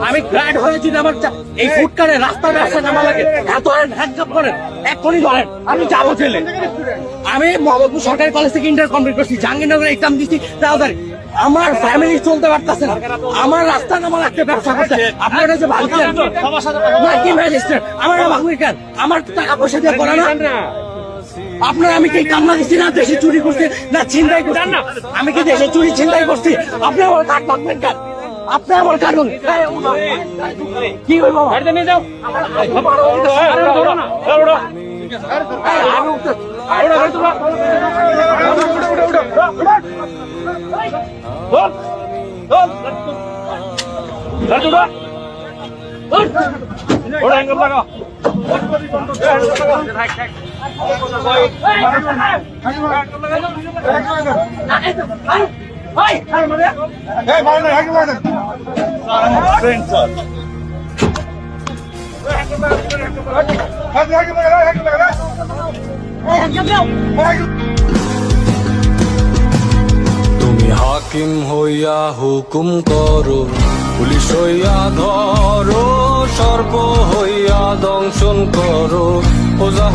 আমি গ্র্যাড হয়ে যদি আমার এই ফুটকারে রাস্তার ব্যবসা নামা লাগে এত হ্যান্ডকাপ করেন এক্ষুনি ধরেন আমি যাবো জেলে। আমি মোহাম্মদপুর সরকারি কলেজ থেকে ইন্টার কমপ্লিট করছি, জাহাঙ্গীরনগরে এক্সাম দিচ্ছি, তাড়াতাড়ি আমার ফ্যামিলি চলতে পারতেছে না, আমার রাস্তা নামা লাগছে ব্যবসা করতে। আপনারা যে ভাঙছেন না কি ম্যাজিস্ট্রেট, আমার ভাঙবে কেন? আমার টাকা পয়সা দিয়ে করা না। আপনার আমি কি কান্না দিচ্ছি না দেশে চুরি করছি না ছিনতাই করছি? আমি কি দেশে চুরি ছিনতাই করছি? আপনি আমার কাঠ ভাঙবেন কেন? আপনি আমার কাঠ ভাঙবেন কি হইব? নিয়ে যাও তুমি হাকিম হইয়া হুকুম করো, পুলিশ হইয়া ধরো, সর্প হইয়া দংশন করো, ওজা